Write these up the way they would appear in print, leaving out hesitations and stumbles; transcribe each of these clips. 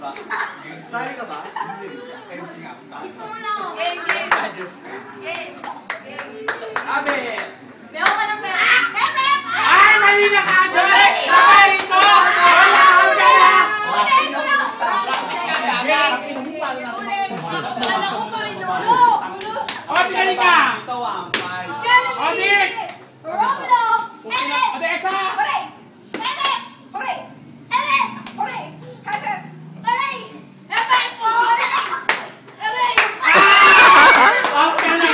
Sali ka ba? MC nga. Gusto mo lang ako. Game. Abe! Meron ka ng pera. Ay! Mali na ka! Ay! Ito! Wala ka pera! Unahin ko lang. Akala ko pa rin ulo. Odi, galing ka! Ito ang five. Odi! Roblox. Odi, Esa! Hooray! Hooray! Hooray! Hooray! Out ka na!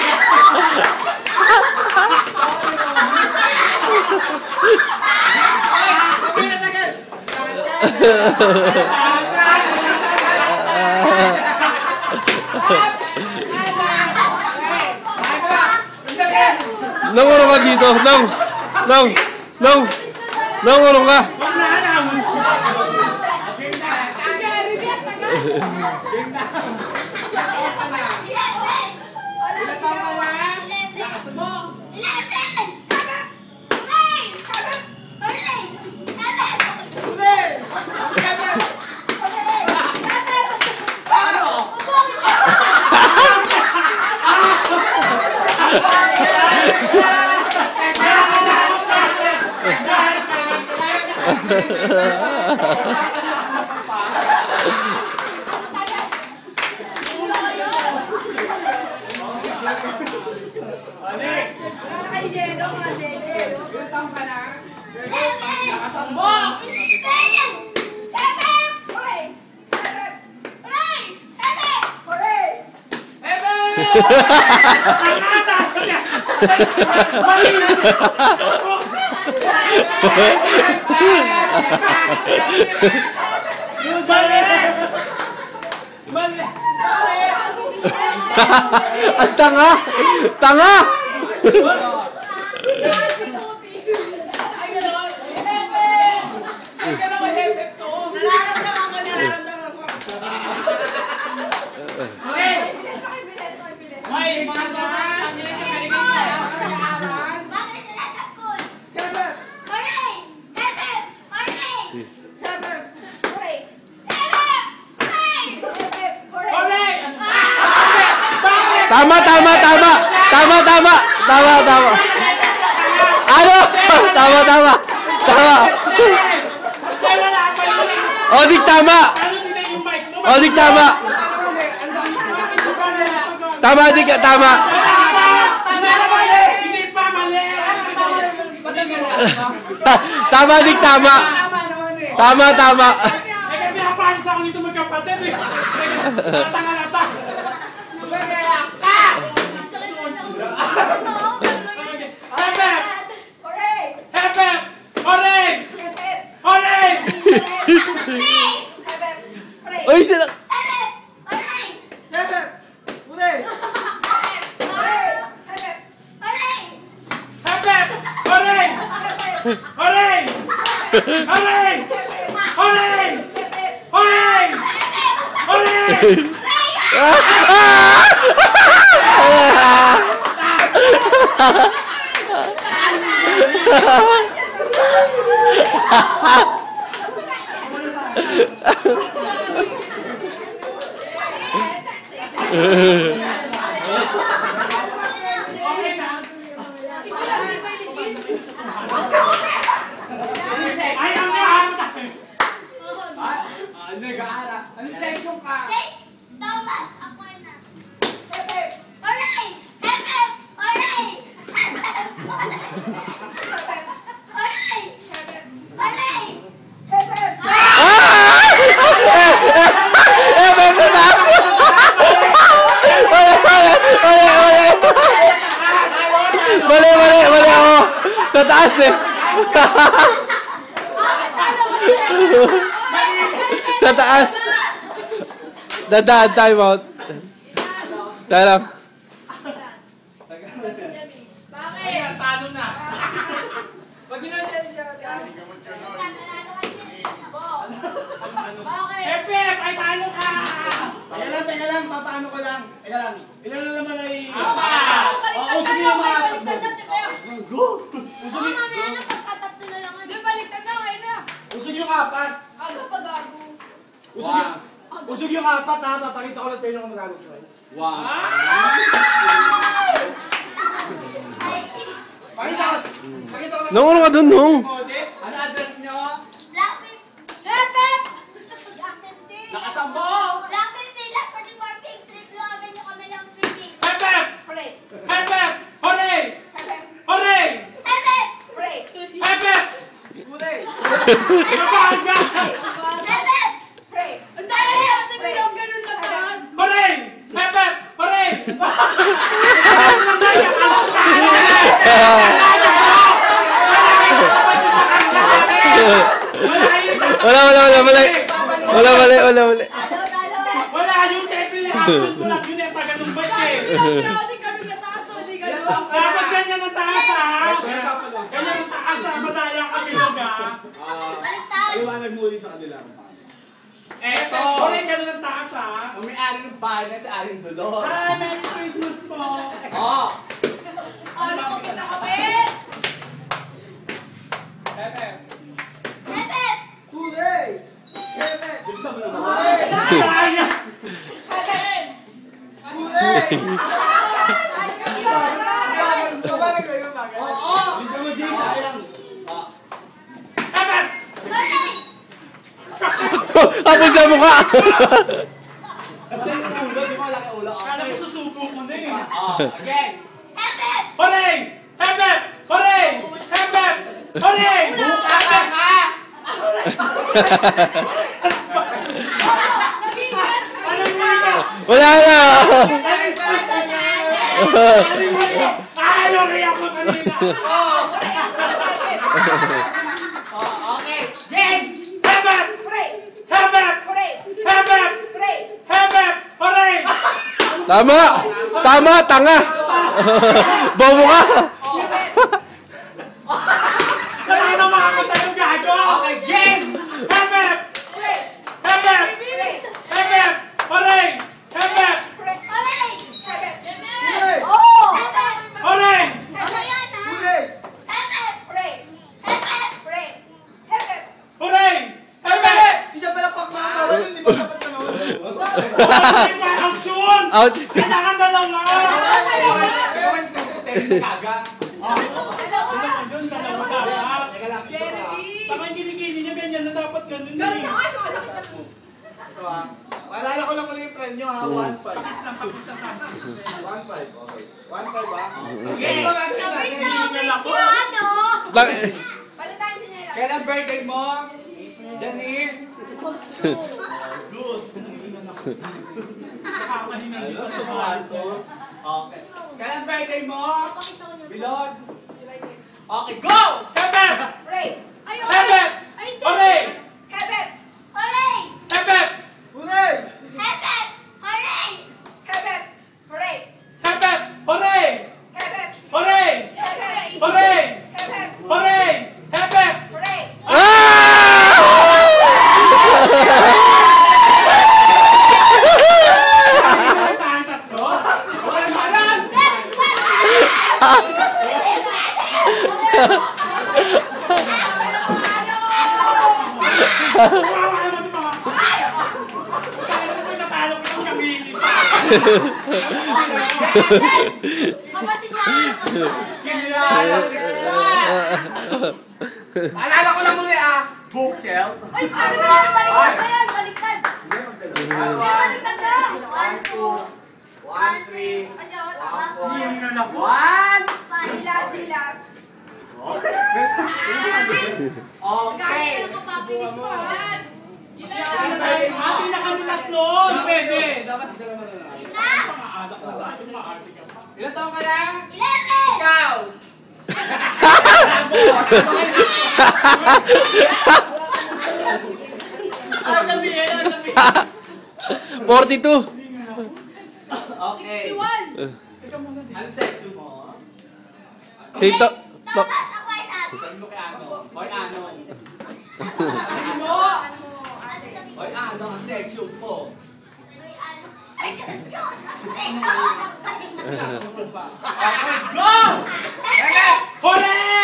Nangurong ka dito. Nangurong ka. Huwag na alam! Ang tanga! Tanga! Tama. Ano? Tama. Odik tama. Tama, Dik, tama. Tama, Dik, tama. Tama. Eh, pinapanis ako dito magkapatid eh. Tanga na ta. Oy, sila. Ano section ka? Thomas, ako na. Mali ako. Sa taas eh. Sa taas. Dadaan, time out. Tara lang. Bakit? Talo na. Pag ginasya siya, Epep, ay talo ka! Teka lang, papaano ko lang. Teka lang, ilan na naman ay... Sige yung mga... Go! Usog yung apat. Usog Usog yung apat ha. Papakita ko lang sa inyo kung magagawa ko. Wow. Pakita ko. Pakita ko lang. Nung ka dun, nung. Ano address nyo? Block 15. Hep! Block 15. Nakasambong! Block 15, Lot 44, Pink Street, Blue Avenue, Camelong Speaking. Hep hep! Hooray! Hep hep! Hooray! Hep hep! Hooray! Hep! Hooray! Hep hep! Kulay. Kabahan ka! Hep! Hooray! Ang dami natin Hooray! yung ganun na taas. Hooray! Hep hep! Hooray! Wala, mali. Wala, mali. Wala yung sexy reaction ko lang. Yun yung taganong ba't eh. Dapat ganyan ang taas ha. Ganyan ang taas ha. Madaya ka bilog ha. Baliktad. Iwanag mo ulit sa kanila. Eto. Ulit ganun ang taas ha. Ang may-ari ng bahay na si Aling Dolor. Hi, Merry Christmas po. Oh! Ano ko pinakapit? Pepe! Hep! Kulay. Hepe. Gusto mo naman? Kulay. Daya. Kulay. Iwanag ko yung bagay. Oo! Bisa mo, Jay, sayang. Evan. Hooray! Hapon sa mukha. Laki ulo, di mo laki ulo. Kala ko susubo ko na eh. Oh, again! Hep! Hooray! Hep hep! Hooray! Hep hep! Hooray! Hep hep ha! Anong muli ka? Wala na. Ayaw rin ako kanina. Oh, okay! Game! Hep hep! Hooray! Hep hep! Hooray! Hep hep! Hooray! Hep hep! Hooray! Tama, tanga. Bobo ka. Dali na makakita yung gago! Okay, game! Hep hep! Hooray! Hep hep! Hep hep! Hooray! Hep hep! Hooray! Hooray! Hep hep! Kulay. Oh! Hooray! Ano yan ah? Kulay. Hep! Hooray! Hep! Hooray! Hep hep! Hooray! Hep hep! Isa pala pang makakawal yun. Di ba sapat na nawal? Hooray! May action! Out. Kailangan dalawa! Kaga! Yun, dalawa dapat. Teka lang, isa pa. Saka yung kinikini niya ganyan na dapat ganun Ganun eh. na nga siya, malaki na. Ito ha. Maalala ko lang muna yung friend nyo ha. 1-5. Pakis na sa akin. 1-5. Okay. 1-5 ha. Okay. Kapit na kapit ako. si ano? Palitan niyo niya. Kailan birthday mo? Janine? Good. Nakakahina dito sa bahay ko. Okay. Kailan birthday mo? Pakisa ko niya. Bilog? Okay, go! Hep hep! Hooray! Ay, Hep hep! Ay, hindi. Hooray! Hep hep! Hooray! Hep hep! Kulay. Hep! Hooray! Hep hep! Hooray! Hep hep! Hooray! Hep hep! Hooray! Hep hep! Hooray! Hep hep! Hooray! Hep hep! Hooray! Ay, tayo tatlo? Wala malan! Kawawa naman yung mga... Kaya naman natalo ko yung kamili. Kapatid na ako. Alala ko lang muli bookshelf. Ay, ano ba yan? Baliktad ba yan? Baliktad. Hindi, baliktad na. 1, 2, 1, 3. Kasi ako, tama. Yun yun ako. One! Jila, jila. Okay. Kaya ka papinis mo. Happy na kami tatlo! Pwede! Dapat isa naman na. Na? Panganak na tayo, maarte ka pa. Ilan taon ka na? 11. Ikaw! Sabihin. 42. Okay. 61. Ano section mo? Tito. Thomas, ako ay nat. Sabi mo kay Ano? Hoy, Ano? Ano? Hoy, Ano ang section mo? Uy, ano? Ay, yun. Okay, go! Hooray!